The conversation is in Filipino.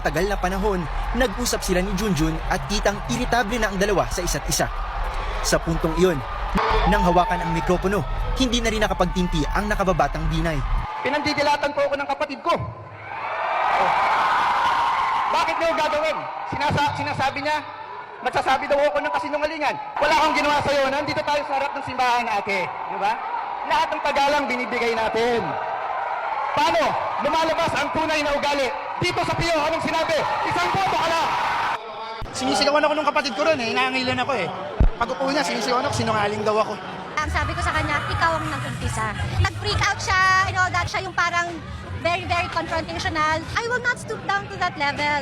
Tagal na panahon, nag-usap sila ni Junjun at kitang iritable na ang dalawa sa isa't isa. Sa puntong iyon, nang hawakan ang mikropono, hindi na rin nakapagtimpi ang nakababatang binay. Pinandidilatan po ako ng kapatid ko. Oh. Bakit niyo gagawin? Sinasabi niya, magsasabi daw ako ng kasinungalingan. Wala akong ginawa sa'yo. Nandito tayo sa harap ng simbahan, ate. Di ba? Lahat ng paggalang binibigay natin. Paano? Lumalabas ang tunay na ugali. Dito sa Pio, anong sinabi? Isang boto ka lang! Sinisigawan ako ng kapatid ko ron eh. Inaangilan ako eh. Pag-upo niya, sinisigawan ako, sinungaling daw ako. Ang sabi ko sa kanya, ikaw ang nag-umpisa. Nag-freak out siya and all that. Siya yung parang very, very confrontational. I will not stoop down to that level.